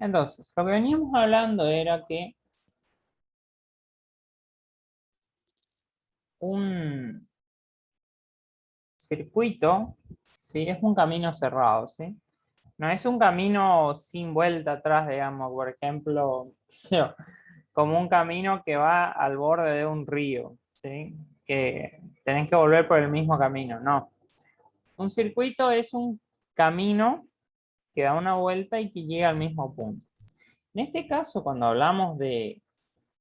Entonces, lo que veníamos hablando era que un circuito, ¿sí? Es un camino cerrado, ¿sí? No es un camino sin vuelta atrás, digamos, por ejemplo, como un camino que va al borde de un río, ¿sí? Que tenés que volver por el mismo camino, no. Un circuito es un camino que da una vuelta y que llega al mismo punto. En este caso, cuando hablamos de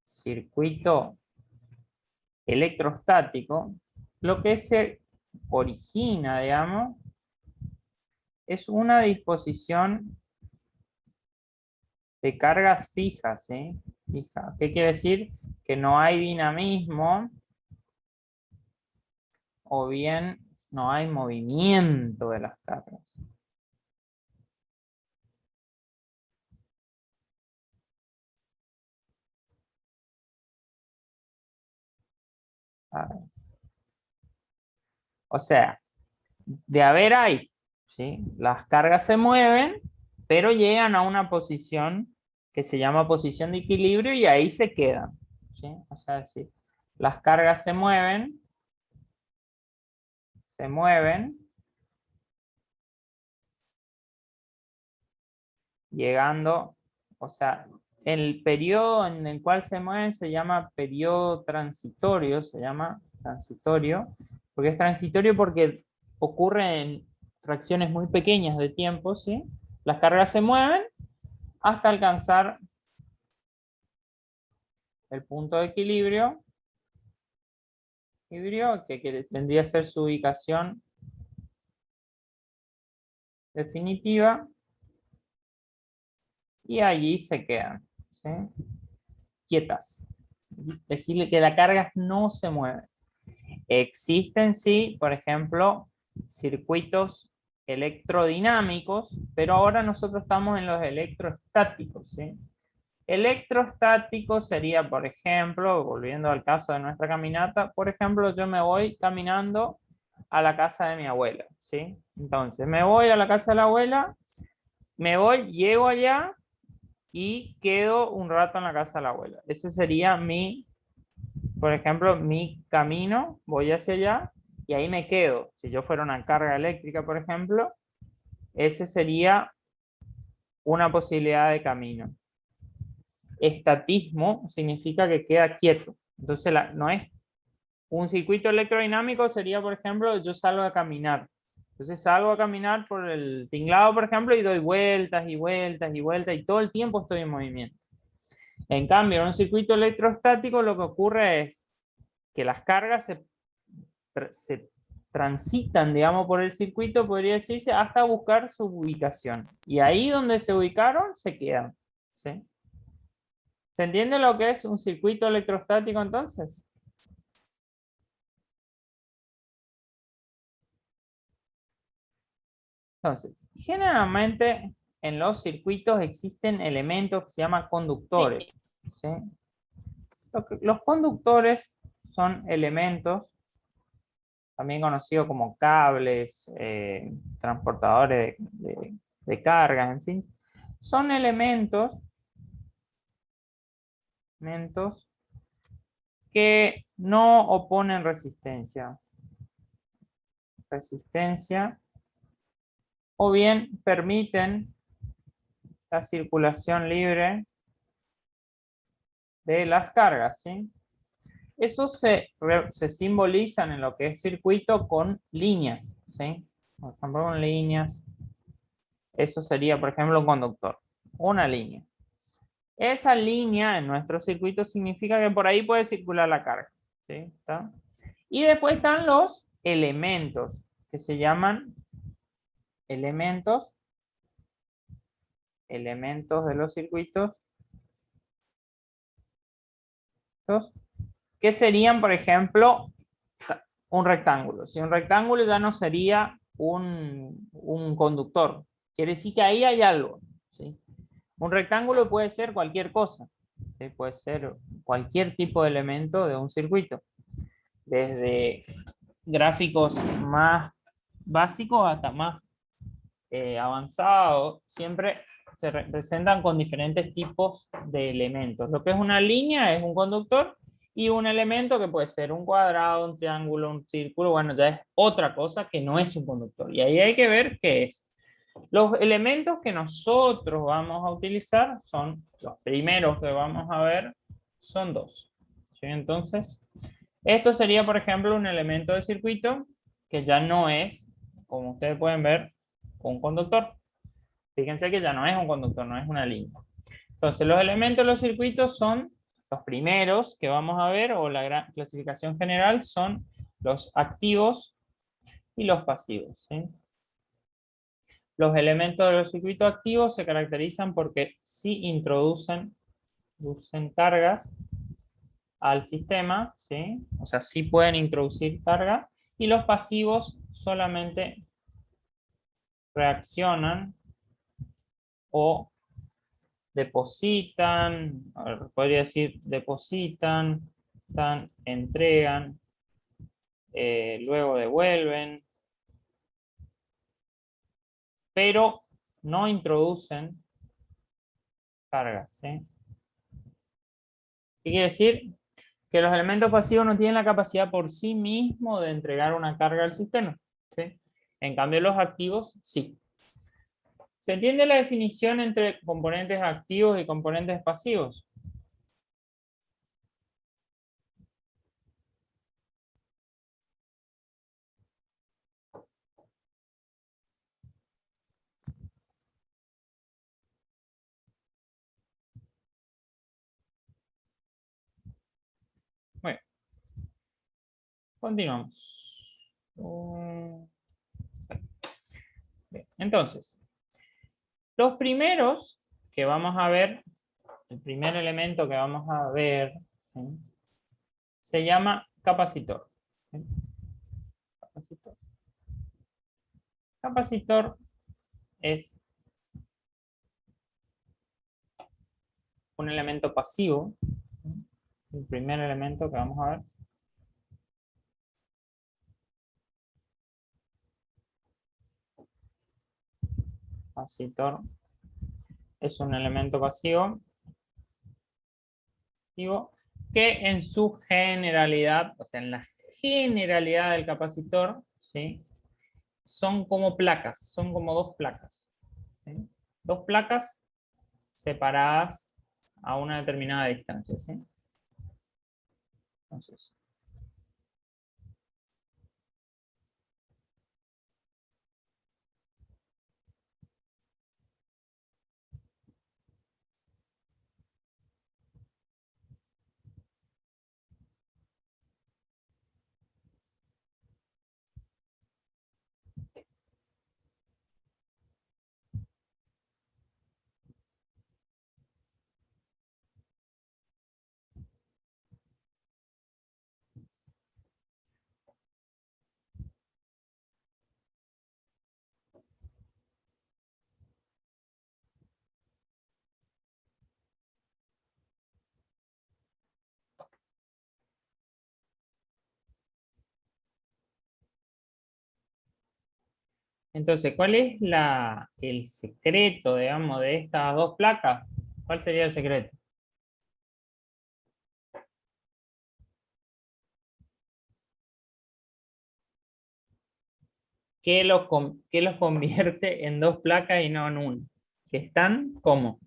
circuito electrostático, lo que se origina, digamos, es una disposición de cargas fijas, ¿sí? Fija. ¿Qué quiere decir? Que no hay dinamismo o bien no hay movimiento de las cargas. A ver. O sea, de haber hay, ¿sí? Las cargas se mueven, pero llegan a una posición que se llama posición de equilibrio y ahí se quedan, ¿sí? O sea, si las cargas se mueven, llegando, o sea, el periodo en el cual se mueven se llama periodo transitorio, se llama transitorio, porque es transitorio porque ocurre en fracciones muy pequeñas de tiempo, ¿sí? Las cargas se mueven hasta alcanzar el punto de equilibrio, que vendría a ser su ubicación definitiva, y allí se quedan, ¿sí? Quietas. Decirle que las cargas no se mueven. Existen, sí, por ejemplo, circuitos electrodinámicos, pero ahora nosotros estamos en los electrostáticos, ¿sí? Electrostático sería, por ejemplo, volviendo al caso de nuestra caminata, por ejemplo, yo me voy caminando a la casa de mi abuela, ¿sí? Entonces, me voy a la casa de la abuela, me voy, llego allá y quedo un rato en la casa de la abuela. Ese sería mi, por ejemplo, mi camino, voy hacia allá y ahí me quedo. Si yo fuera una carga eléctrica, por ejemplo, ese sería una posibilidad de camino. Estatismo significa que queda quieto. Entonces, no es un circuito electrodinámico, sería, por ejemplo, yo salgo a caminar. Entonces salgo a caminar por el tinglado, por ejemplo, y doy vueltas y vueltas y vueltas y todo el tiempo estoy en movimiento. En cambio, en un circuito electrostático lo que ocurre es que las cargas se transitan, digamos, por el circuito, podría decirse, hasta buscar su ubicación. Y ahí donde se ubicaron, se quedan, ¿sí? ¿Se entiende lo que es un circuito electrostático entonces? Entonces, generalmente en los circuitos existen elementos que se llaman conductores, ¿sí? Los conductores son elementos, también conocidos como cables, transportadores de cargas, en fin. Son elementos que no oponen resistencia, o bien permiten la circulación libre de las cargas, ¿sí? Esos se simbolizan en lo que es circuito con líneas, ¿sí? Por ejemplo, con líneas. Eso sería, por ejemplo, un conductor. Una línea. Esa línea en nuestro circuito significa que por ahí puede circular la carga, ¿sí? ¿Está? Y después están los elementos, que se llaman elementos de los circuitos, que serían, por ejemplo, un rectángulo. Si un rectángulo ya no sería un conductor, quiere decir que ahí hay algo, ¿sí? Un rectángulo puede ser cualquier cosa, ¿sí? Puede ser cualquier tipo de elemento de un circuito, desde gráficos más básicos hasta más avanzado, siempre se representan con diferentes tipos de elementos. Lo que es una línea es un conductor y un elemento que puede ser un cuadrado, un triángulo, un círculo, bueno, ya es otra cosa que no es un conductor. Y ahí hay que ver qué es. Los elementos que nosotros vamos a utilizar son, los primeros que vamos a ver, son dos. ¿Sí? Entonces, esto sería, por ejemplo, un elemento de circuito que ya no es, como ustedes pueden ver, un conductor. Fíjense que ya no es un conductor, no es una línea. Entonces, los elementos de los circuitos son los primeros que vamos a ver, o la gran clasificación general, son los activos y los pasivos. ¿Sí? Los elementos de los circuitos activos se caracterizan porque sí introducen cargas al sistema, ¿sí? O sea, sí pueden introducir carga, y los pasivos solamente reaccionan o depositan, a ver, podría decir depositan, entregan, luego devuelven, pero no introducen cargas, ¿sí? ¿Qué quiere decir? Que los elementos pasivos no tienen la capacidad por sí mismos de entregar una carga al sistema, ¿sí? En cambio, los activos sí. ¿Se entiende la definición entre componentes activos y componentes pasivos? Bueno, continuamos. Bien, entonces, los primeros que vamos a ver, el primer elemento que vamos a ver, ¿sí? Se llama capacitor. ¿Sí? Capacitor. Capacitor es un elemento pasivo. ¿Sí? El primer elemento que vamos a ver. Capacitor es un elemento pasivo que en su generalidad, o sea, en la generalidad del capacitor, ¿sí? Son como placas, son como dos placas. ¿Sí? Dos placas separadas a una determinada distancia. ¿Sí? Entonces, ¿cuál es el secreto, digamos, de estas dos placas? ¿Cuál sería el secreto? ¿Qué los convierte en dos placas y no en una? Que están como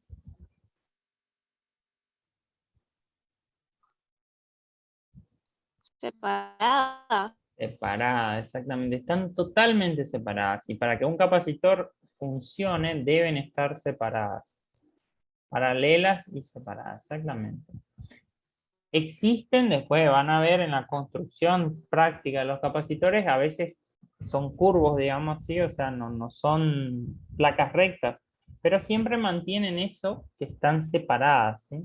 Separada. separadas, exactamente. Están totalmente separadas. Y para que un capacitor funcione, deben estar separadas. Paralelas y separadas, exactamente. Existen, después van a ver en la construcción práctica de los capacitores, a veces son curvos, digamos así, o sea, no son placas rectas, pero siempre mantienen eso que están separadas, ¿sí?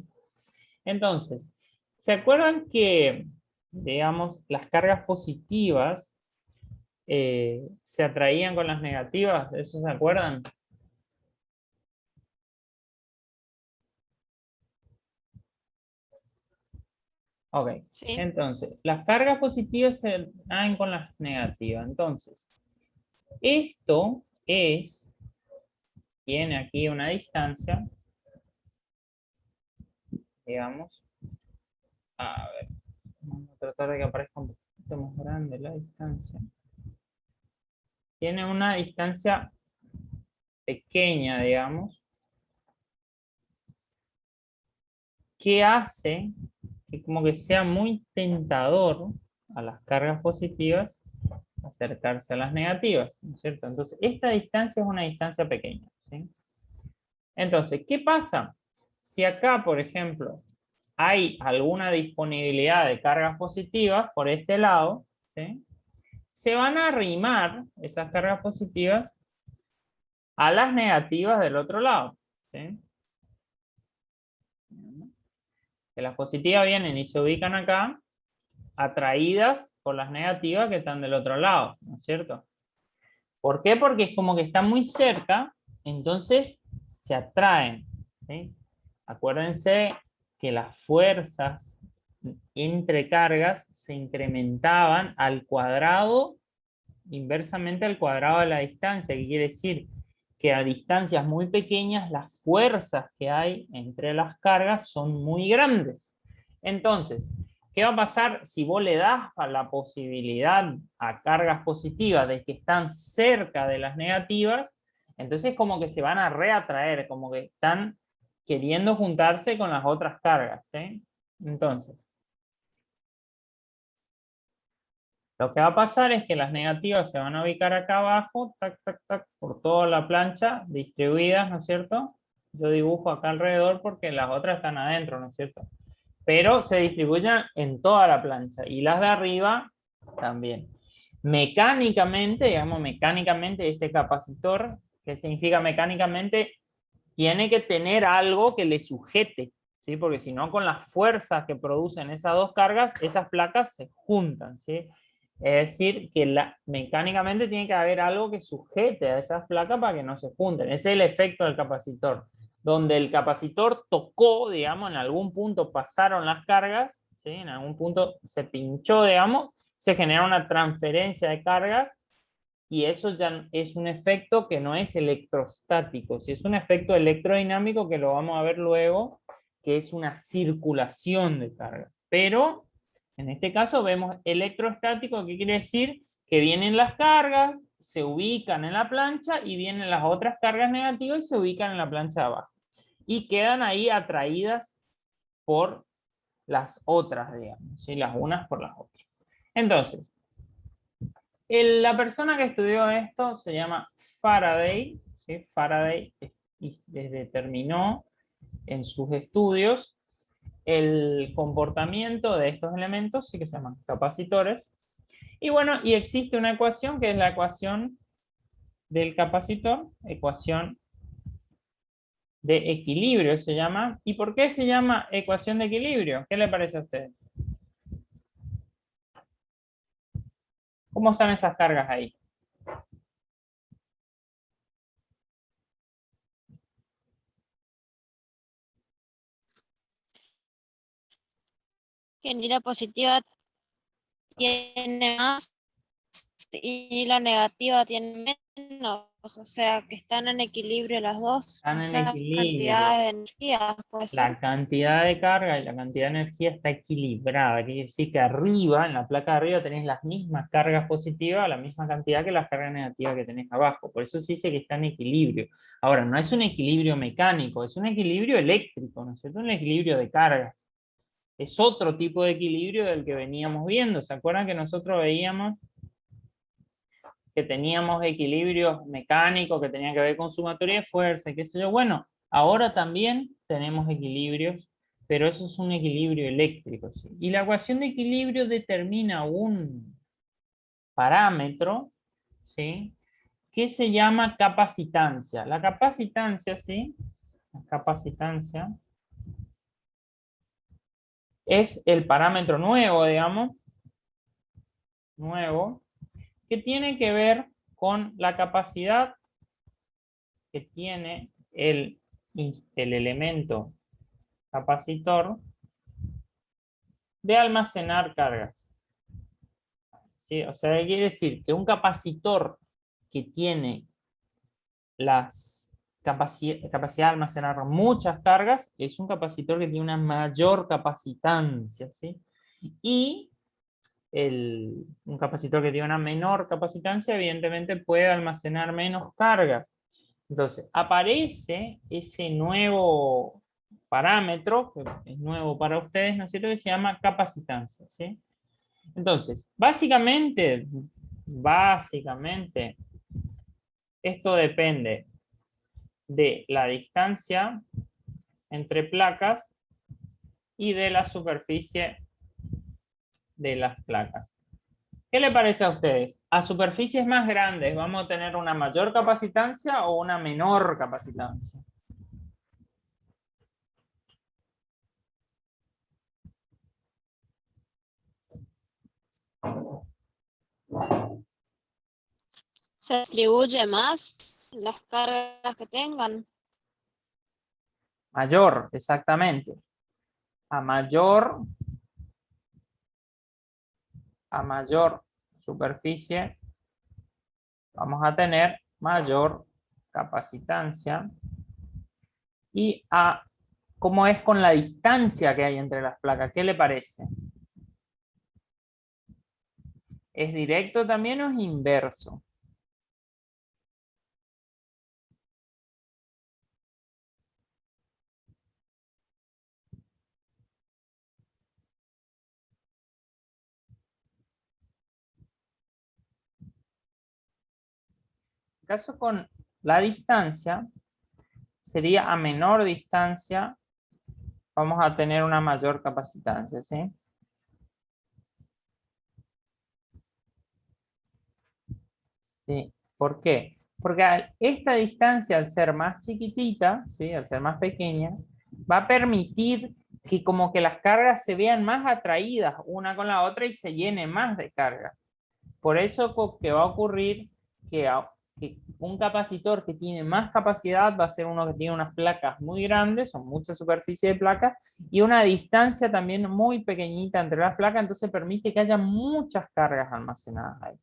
Entonces, ¿se acuerdan que, digamos, las cargas positivas se atraían con las negativas? ¿De eso se acuerdan? Ok, Sí. entonces, las cargas positivas se atraen con las negativas. Entonces, esto es tiene aquí una distancia, digamos, a ver, vamos a tratar de que aparezca un poquito más grande la distancia. Tiene una distancia pequeña, digamos, que hace que como que sea muy tentador a las cargas positivas acercarse a las negativas, ¿no es cierto? Entonces, esta distancia es una distancia pequeña, ¿sí? Entonces, ¿qué pasa? Si acá, por ejemplo, hay alguna disponibilidad de cargas positivas por este lado, ¿sí? Se van a arrimar esas cargas positivas a las negativas del otro lado, ¿sí? Que las positivas vienen y se ubican acá, atraídas por las negativas que están del otro lado, ¿no es cierto? ¿Por qué? Porque es como que están muy cerca, entonces se atraen, ¿sí? Acuérdense que las fuerzas entre cargas se incrementaban al cuadrado, inversamente al cuadrado de la distancia, que quiere decir que a distancias muy pequeñas las fuerzas que hay entre las cargas son muy grandes. Entonces, ¿qué va a pasar si vos le das a la posibilidad a cargas positivas de que están cerca de las negativas? Entonces como que se van a reatraer, como que están queriendo juntarse con las otras cargas, ¿sí? Entonces, lo que va a pasar es que las negativas se van a ubicar acá abajo, tac, tac, tac, por toda la plancha, distribuidas, ¿no es cierto? Yo dibujo acá alrededor porque las otras están adentro, ¿no es cierto? Pero se distribuyen en toda la plancha y las de arriba también. Mecánicamente, digamos, mecánicamente este capacitor, ¿qué significa mecánicamente? Tiene que tener algo que le sujete, ¿sí? Porque si no, con las fuerzas que producen esas dos cargas, esas placas se juntan, ¿sí? Es decir, que mecánicamente tiene que haber algo que sujete a esas placas para que no se junten. Ese es el efecto del capacitor. Donde el capacitor tocó, digamos, en algún punto pasaron las cargas, ¿sí? En algún punto se pinchó, digamos, se genera una transferencia de cargas y eso ya es un efecto que no es electrostático, ¿sí? Es un efecto electrodinámico que lo vamos a ver luego, que es una circulación de cargas. Pero en este caso vemos electrostático, que quiere decir que vienen las cargas, se ubican en la plancha y vienen las otras cargas negativas y se ubican en la plancha de abajo. Y quedan ahí atraídas por las otras, digamos, ¿sí? Las unas por las otras. Entonces, la persona que estudió esto se llama Faraday, ¿sí? Faraday determinó en sus estudios el comportamiento de estos elementos, sí que se llaman capacitores. Y bueno, y existe una ecuación que es la ecuación del capacitor, ecuación de equilibrio se llama. ¿Y por qué se llama ecuación de equilibrio? ¿Qué le parece a usted? ¿Cómo están esas cargas ahí? Que ni la positiva tiene más y la negativa tiene menos. O sea, que están en equilibrio las dos. Están en La equilibrio. cantidad de energía puede ser. La cantidad de carga y la cantidad de energía está equilibrada. Quiere decir que arriba, en la placa de arriba, tenés las mismas cargas positivas, la misma cantidad que las cargas negativas que tenés abajo. Por eso se dice que está en equilibrio. Ahora, no es un equilibrio mecánico, es un equilibrio eléctrico, ¿no es cierto? Un equilibrio de cargas. Es otro tipo de equilibrio del que veníamos viendo. ¿Se acuerdan que nosotros veíamos que teníamos equilibrios mecánicos que tenían que ver con sumatoria de fuerza y qué sé yo? Bueno, ahora también tenemos equilibrios, pero eso es un equilibrio eléctrico, ¿sí? Y la ecuación de equilibrio determina un parámetro, ¿sí? Que se llama capacitancia. La capacitancia, ¿sí? La capacitancia es el parámetro nuevo, digamos, nuevo, que tiene que ver con la capacidad que tiene el elemento capacitor de almacenar cargas, ¿sí? O sea, quiere decir que un capacitor que tiene las capacidad de almacenar muchas cargas, es un capacitor que tiene una mayor capacitancia, ¿sí? Y un capacitor que tiene una menor capacitancia, evidentemente puede almacenar menos cargas. Entonces, aparece ese nuevo parámetro, que es nuevo para ustedes, ¿no es cierto?, que se llama capacitancia, ¿sí? Entonces, básicamente, esto depende de la distancia entre placas y de la superficie de las placas. ¿Qué le parece a ustedes? ¿A superficies más grandes vamos a tener una mayor capacitancia o una menor capacitancia? Se distribuye más las cargas que tengan. Mayor, exactamente. A mayor superficie vamos a tener mayor capacitancia. Y a cómo es con la distancia que hay entre las placas. ¿Qué le parece? ¿Es directo también o es inverso? En caso con la distancia, sería a menor distancia, vamos a tener una mayor capacitancia, ¿sí? Sí. ¿Por qué? Porque esta distancia, al ser más chiquitita, ¿sí?, al ser más pequeña, va a permitir que como que las cargas se vean más atraídas una con la otra y se llene más de cargas. Por eso que va a ocurrir que un capacitor que tiene más capacidad va a ser uno que tiene unas placas muy grandes, son mucha superficie de placas, y una distancia también muy pequeñita entre las placas, entonces permite que haya muchas cargas almacenadas ahí.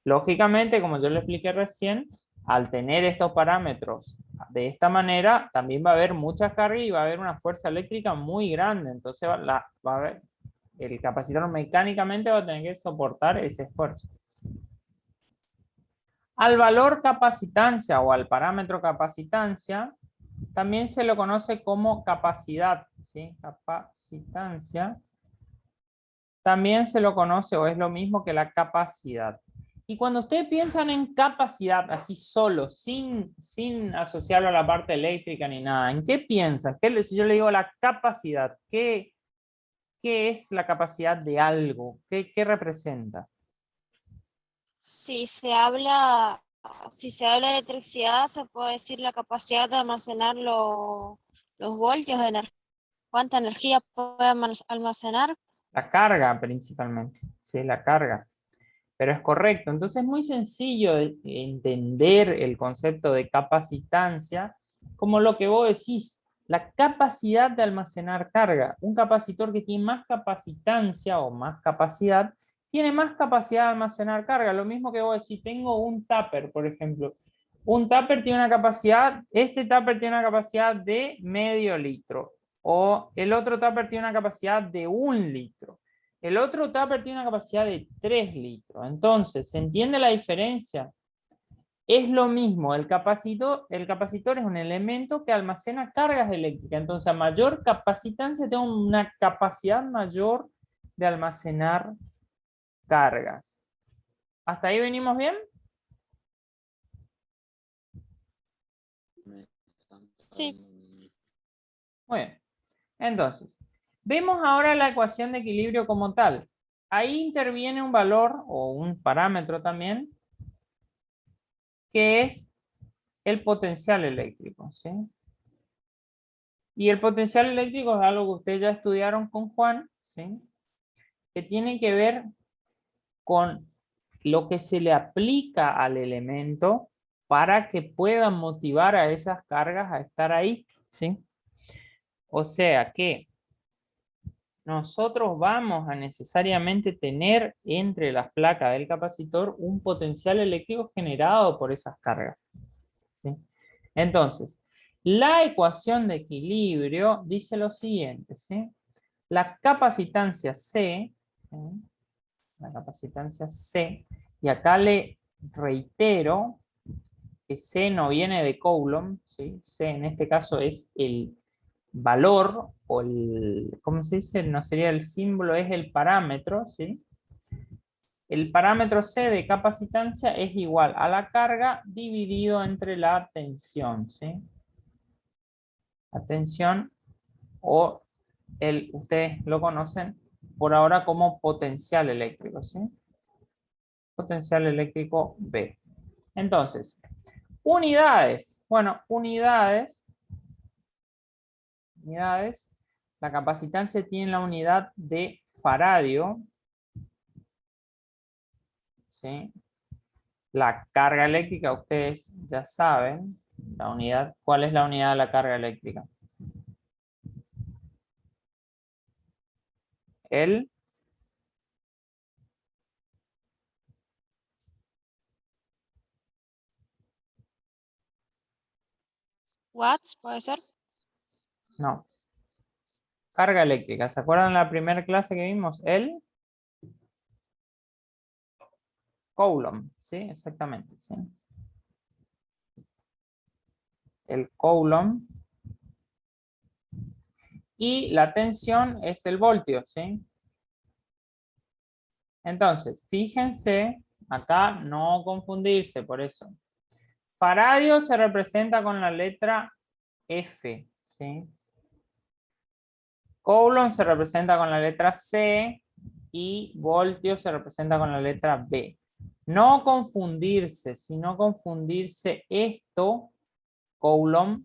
Lógicamente, como yo le expliqué recién, al tener estos parámetros de esta manera, también va a haber muchas cargas y va a haber una fuerza eléctrica muy grande, entonces va a haber, el capacitor mecánicamente va a tener que soportar ese esfuerzo. Al valor capacitancia o al parámetro capacitancia también se lo conoce como capacidad, ¿sí? Capacitancia también se lo conoce o es lo mismo que la capacidad. Y cuando ustedes piensan en capacidad así solo, sin asociarlo a la parte eléctrica ni nada, ¿en qué piensan? Si yo le digo la capacidad, ¿qué es la capacidad de algo? ¿Qué representa? Si se habla de electricidad, se puede decir la capacidad de almacenar los voltios de energía. ¿Cuánta energía puede almacenar? La carga principalmente, ¿sí? La carga. Pero es correcto. Entonces es muy sencillo de entender el concepto de capacitancia como lo que vos decís, la capacidad de almacenar carga. Un capacitor que tiene más capacitancia o más capacidad, tiene más capacidad de almacenar carga. Lo mismo que vos decís, tengo un tupper, por ejemplo. Un tupper tiene una capacidad, este tupper tiene una capacidad de medio litro. O el otro tupper tiene una capacidad de 1 litro. El otro tupper tiene una capacidad de 3 litros. Entonces, ¿se entiende la diferencia? Es lo mismo, el capacitor es un elemento que almacena cargas eléctricas. Entonces, a mayor capacitancia, tengo una capacidad mayor de almacenar cargas. ¿Hasta ahí venimos bien? Sí. Muy bien. Entonces, vemos ahora la ecuación de equilibrio como tal. Ahí interviene un valor o un parámetro también, que es el potencial eléctrico, ¿sí? Y el potencial eléctrico es algo que ustedes ya estudiaron con Juan, ¿sí? Que tiene que ver con lo que se le aplica al elemento para que pueda motivar a esas cargas a estar ahí, ¿sí? O sea que nosotros vamos a necesariamente tener entre las placas del capacitor un potencial eléctrico generado por esas cargas, ¿sí? Entonces, la ecuación de equilibrio dice lo siguiente, ¿sí? La capacitancia C, ¿sí? La capacitancia C, y acá le reitero que C no viene de Coulomb, ¿sí? C en este caso es el valor, o el, ¿cómo se dice? No sería el símbolo, es el parámetro, ¿sí? El parámetro C de capacitancia es igual a la carga dividido entre la tensión, ¿sí? La tensión o ustedes lo conocen por ahora como potencial eléctrico, ¿sí? Potencial eléctrico B. Entonces, unidades. Bueno, unidades. La capacitancia tiene la unidad de faradio, ¿sí? La carga eléctrica, ustedes ya saben, la unidad, ¿cuál es la unidad de la carga eléctrica? El Watts, ¿puede ser? no, carga eléctrica. ¿Se acuerdan la primera clase que vimos? El Coulomb, ¿sí? Exactamente, ¿sí? El Coulomb. Y la tensión es el voltio, ¿sí? Entonces, fíjense, acá no confundirse, por eso. Faradio se representa con la letra F, ¿sí? Coulomb se representa con la letra C y voltio se representa con la letra B. No confundirse, sino confundirse esto, Coulomb,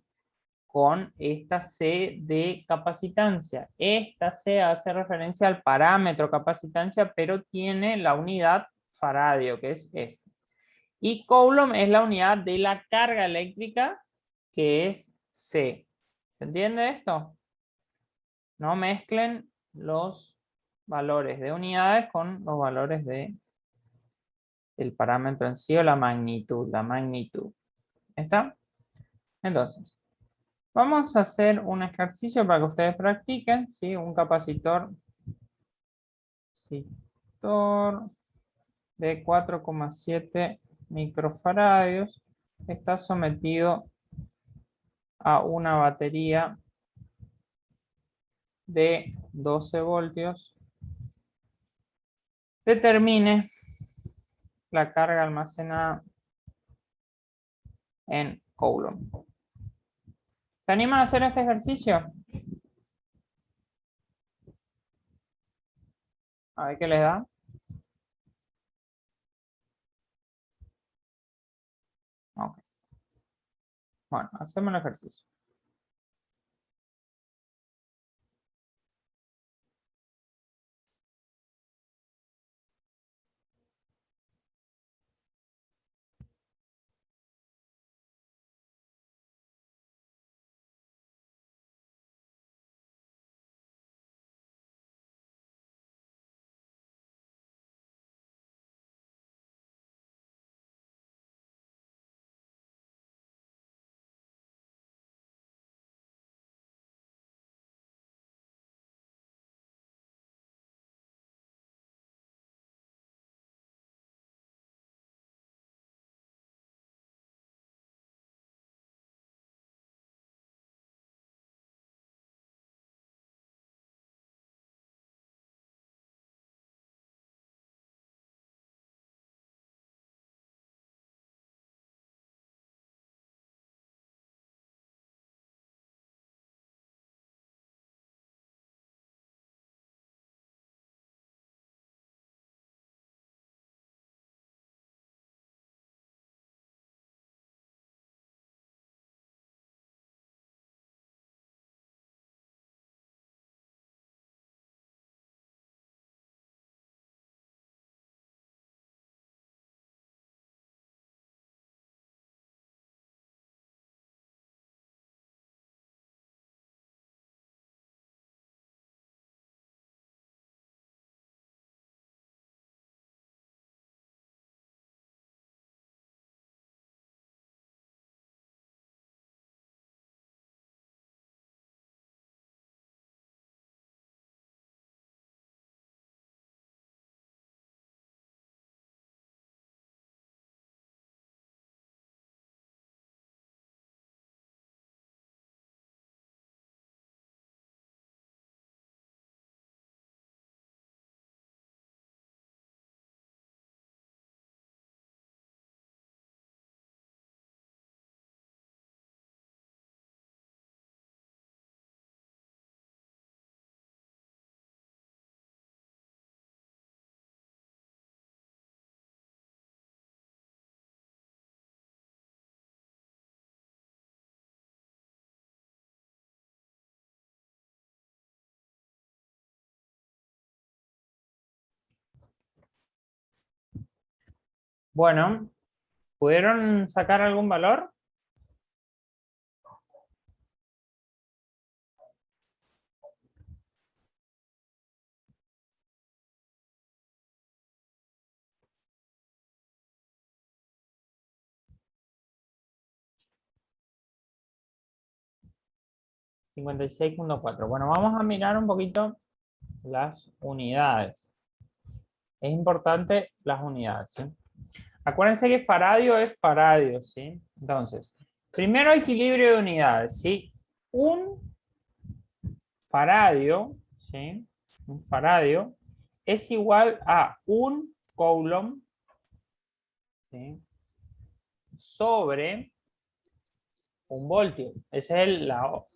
con esta C de capacitancia. Esta C hace referencia al parámetro capacitancia, pero tiene la unidad faradio, que es F. Y Coulomb es la unidad de la carga eléctrica, que es C. ¿Se entiende esto? No mezclen los valores de unidades con los valores de el parámetro en sí o la magnitud. ¿Está? Entonces, vamos a hacer un ejercicio para que ustedes practiquen, ¿sí? Un capacitor de 4,7 microfaradios está sometido a una batería de 12 voltios. Determine la carga almacenada en Coulomb. ¿Se animan a hacer este ejercicio? A ver qué les da. Ok. Bueno, hacemos el ejercicio. Bueno, ¿pudieron sacar algún valor? $56.4. Bueno, vamos a mirar un poquito las unidades. Es importante las unidades, ¿sí? Acuérdense que faradio es faradio, ¿sí? Entonces, primero equilibrio de unidades, ¿sí? Un faradio, ¿sí? Un faradio es igual a un coulomb, ¿sí? Sobre un voltio. Esa es la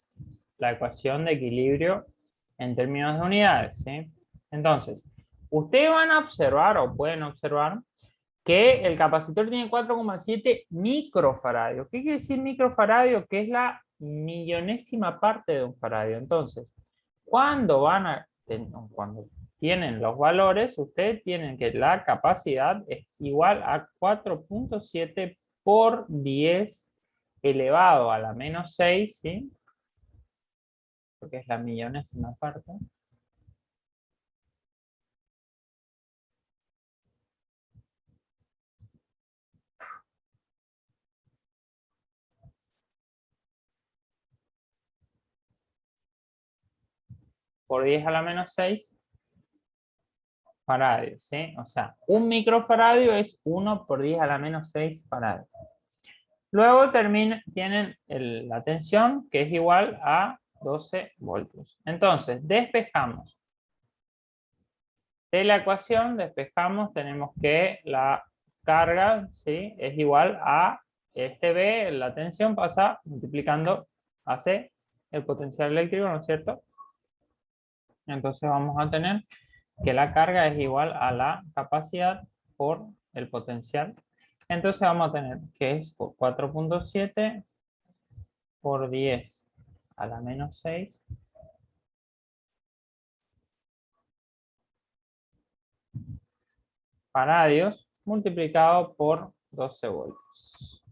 ecuación de equilibrio en términos de unidades, ¿sí? Entonces, ustedes van a observar o pueden observar que el capacitor tiene 4,7 microfaradios. ¿Qué quiere decir microfaradio? Que es la millonésima parte de un faradio. Entonces, cuando cuando tienen los valores, ustedes tienen que la capacidad es igual a 4,7 por 10 elevado a la menos 6, ¿sí? Porque es la millonésima parte. Por 10 a la menos 6 faradios, ¿sí? O sea, un microfaradio es 1 por 10 a la menos 6 faradios. Luego tienen la tensión, que es igual a 12 voltios. Entonces, despejamos. De la ecuación, despejamos, tenemos que la carga, ¿sí? Es igual a este B, la tensión pasa multiplicando a C, el potencial eléctrico, ¿no es cierto? Entonces vamos a tener que la carga es igual a la capacidad por el potencial. Entonces vamos a tener que es por 4,7 por 10 a la menos 6 faradios multiplicado por 12 voltios.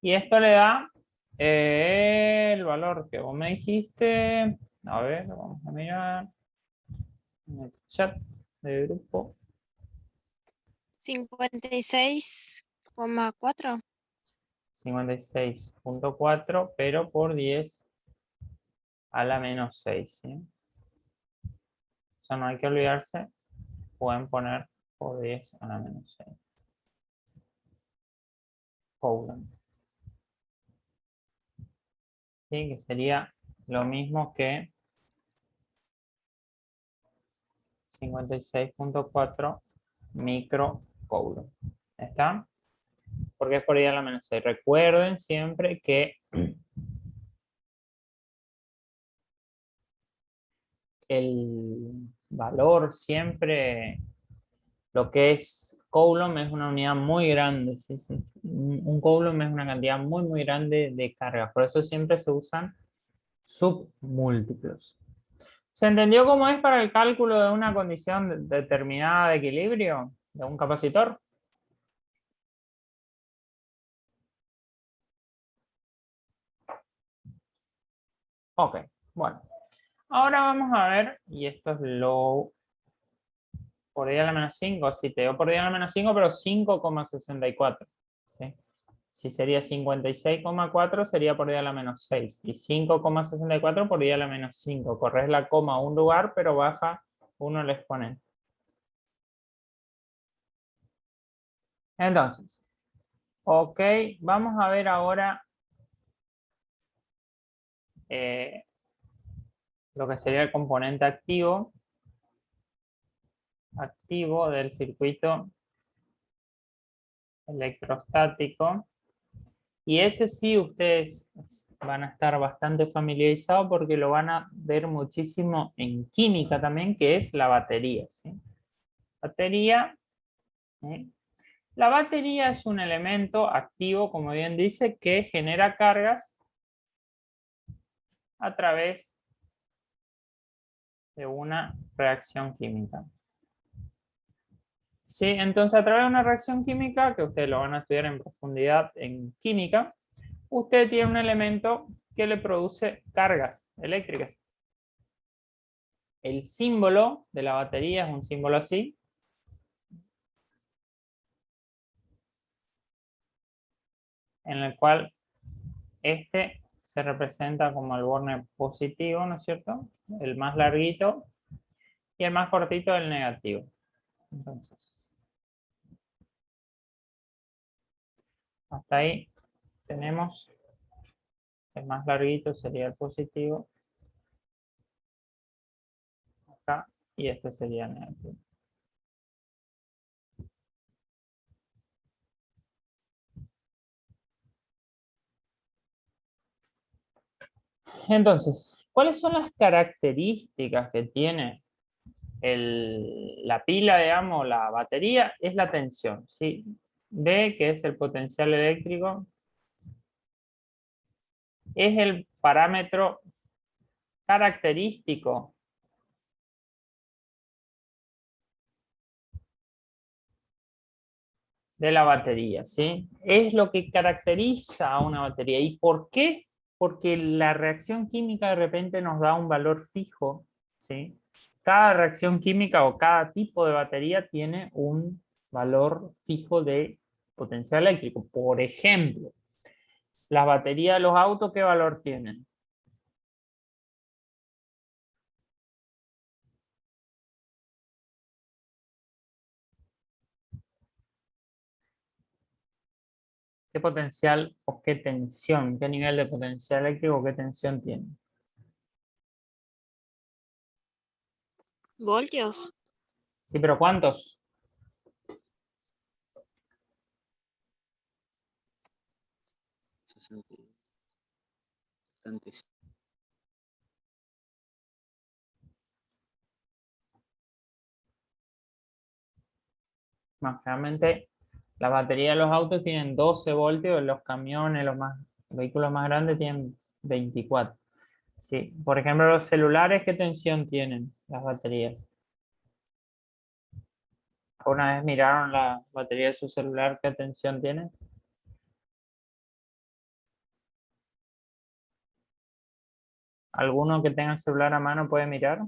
Y esto le da el valor que vos me dijiste. A ver, vamos a mirar en el chat de grupo. 56,4. 56,4, pero por 10 a la menos 6, ¿sí? Eso no hay que olvidarse. Pueden poner por 10 a la menos 6. Coulomb. ¿Sí? Que sería lo mismo que 56,4 microcoulomb. ¿Está? Porque es por 10 a la menos 6. Recuerden siempre que el valor siempre, lo que es coulomb es una unidad muy grande. ¿Sí? Sí. Un coulomb es una cantidad muy, muy grande de carga. Por eso siempre se usan submúltiplos. ¿Se entendió cómo es para el cálculo de una condición determinada de equilibrio de un capacitor? Ok, bueno. Ahora vamos a ver, y esto es lo por 10 a la menos 5, sí, te dio por 10 a la menos 5, pero 5,64. ¿Sí? Si sería 56,4 sería por 10 a la menos 6. Y 5,64 por 10 a la menos 5. Corres la coma a un lugar, pero baja 1 el exponente. Entonces, ok, vamos a ver ahora lo que sería el componente activo del circuito electrostático. Y ese sí ustedes van a estar bastante familiarizados porque lo van a ver muchísimo en química también, que es la batería, ¿sí? Batería. ¿Sí? La batería es un elemento activo, como bien dice, que genera cargas a través de una reacción química. ¿sí? Entonces, a través de una reacción química, que ustedes lo van a estudiar en profundidad en química, usted tiene un elemento que le produce cargas eléctricas. El símbolo de la batería es un símbolo así. En el cual este se representa como el borne positivo, ¿no es cierto? El más larguito y el más cortito el negativo. Entonces, hasta ahí tenemos el más larguito sería el positivo acá y este sería el negativo. Entonces, ¿cuáles son las características que tiene la pila, digamos, la batería? Es la tensión, ¿sí? B, que es el potencial eléctrico, es el parámetro característico de la batería, ¿sí? Es lo que caracteriza a una batería. ¿Y por qué? Porque la reacción química de repente nos da un valor fijo, ¿sí? Cada reacción química o cada tipo de batería tiene un valor fijo de potencial eléctrico. Por ejemplo, las baterías de los autos, ¿qué valor tienen? ¿Qué potencial o qué tensión? ¿Qué nivel de potencial eléctrico o qué tensión tienen? ¿Voltios? Sí, pero ¿cuántos? 60 bastantes. Más realmente la batería de los autos tienen 12 voltios, los camiones, los vehículos más grandes tienen 24. Sí. Por ejemplo, los celulares, ¿qué tensión tienen las baterías? ¿Una vez miraron la batería de su celular, qué tensión tiene? ¿Alguno que tenga el celular a mano puede mirar?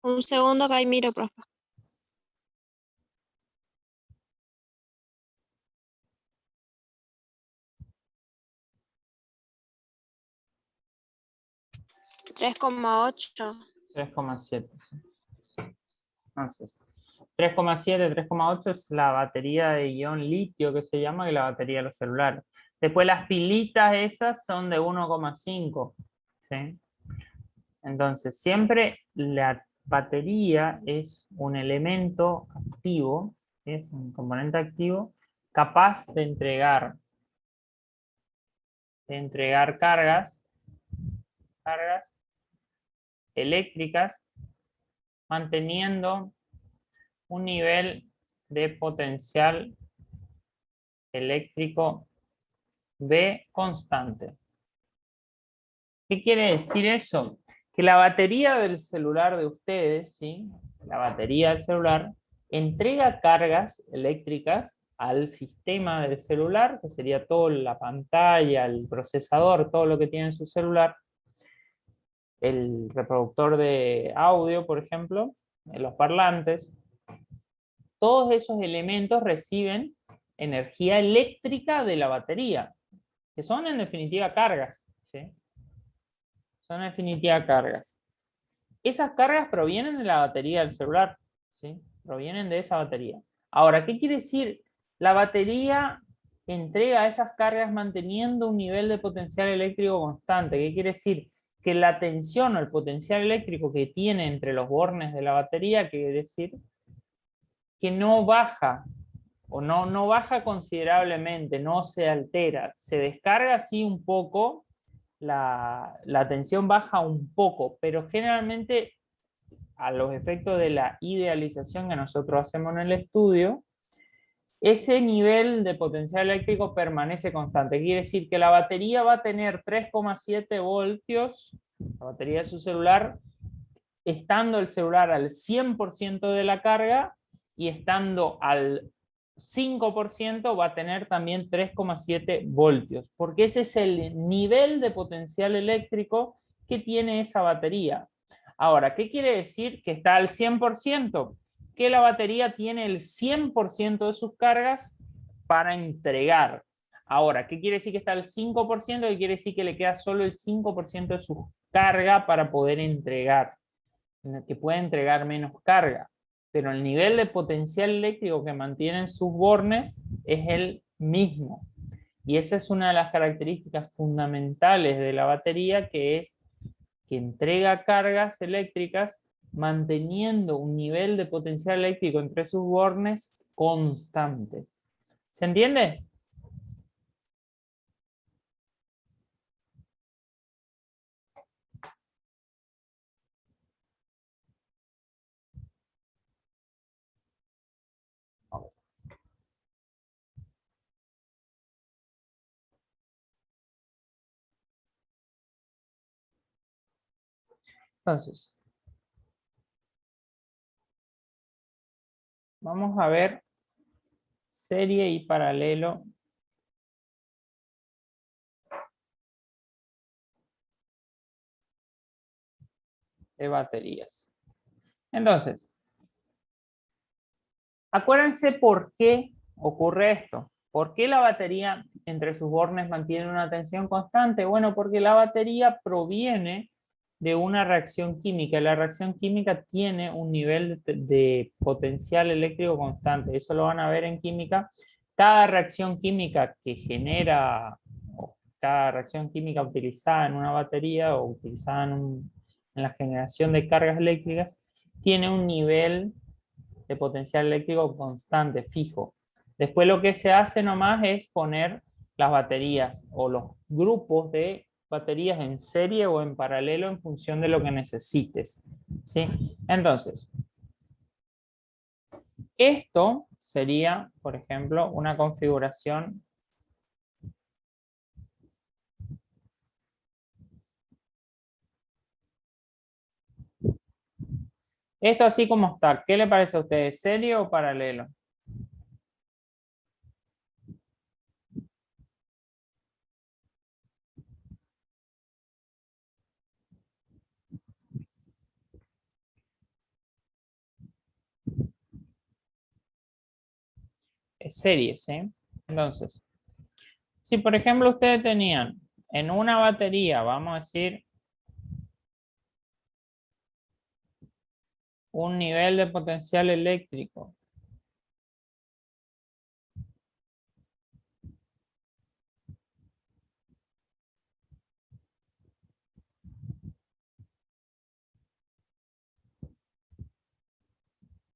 Un segundo que ahí miro, profe. $3,8. 3,7. ¿Sí? Entonces, 3,7, 3,8 es la batería de ion litio que se llama, que es la batería de los celulares. Después las pilitas esas son de 1,5. ¿Sí? Entonces, siempre la batería es un elemento activo, ¿sí? Es un componente activo capaz de entregar cargas eléctricas manteniendo un nivel de potencial eléctrico B constante. ¿Qué quiere decir eso? Que la batería del celular de ustedes, ¿sí? La batería del celular entrega cargas eléctricas al sistema del celular, que sería toda la pantalla, el procesador, todo lo que tiene en su celular, el reproductor de audio, por ejemplo, los parlantes. Todos esos elementos reciben energía eléctrica de la batería, que son en definitiva cargas, ¿sí? Son en definitiva cargas. Esas cargas provienen de la batería del celular, ¿sí? Provienen de esa batería. Ahora, ¿qué quiere decir? La batería entrega esas cargas manteniendo un nivel de potencial eléctrico constante. ¿Qué quiere decir? Que la tensión o el potencial eléctrico que tiene entre los bornes de la batería, quiere decir que no baja o no baja considerablemente, no se altera, se descarga así un poco, la tensión baja un poco, pero generalmente a los efectos de la idealización que nosotros hacemos en el estudio, ese nivel de potencial eléctrico permanece constante. Quiere decir que la batería va a tener 3,7 voltios, la batería de su celular, estando el celular al 100% de la carga y estando al 5% va a tener también 3,7 voltios, porque ese es el nivel de potencial eléctrico que tiene esa batería. Ahora, ¿qué quiere decir que está al 100%? Que la batería tiene el 100% de sus cargas para entregar. Ahora, ¿qué quiere decir que está al 5%? ¿Qué quiere decir que le queda solo el 5% de su carga para poder entregar? Que puede entregar menos carga, pero el nivel de potencial eléctrico que mantienen sus bornes es el mismo. Y esa es una de las características fundamentales de la batería, que es que entrega cargas eléctricas manteniendo un nivel de potencial eléctrico entre sus bornes constante. ¿Se entiende? Entonces, vamos a ver serie y paralelo de baterías. Entonces, acuérdense por qué ocurre esto. ¿Por qué la batería entre sus bornes mantiene una tensión constante? Bueno, porque la batería proviene de una reacción química. La reacción química tiene un nivel de potencial eléctrico constante. Eso lo van a ver en química. Cada reacción química que genera, o cada reacción química utilizada en una batería o utilizada en la generación de cargas eléctricas, tiene un nivel de potencial eléctrico constante, fijo. Después lo que se hace nomás es poner las baterías o los grupos de baterías en serie o en paralelo en función de lo que necesites. ¿Sí? Entonces, esto sería, por ejemplo, una configuración . Esto así como está, ¿qué le parece a ustedes? ¿Serie o paralelo? Es serie, ¿sí? Entonces, si por ejemplo ustedes tenían en una batería, vamos a decir, un nivel de potencial eléctrico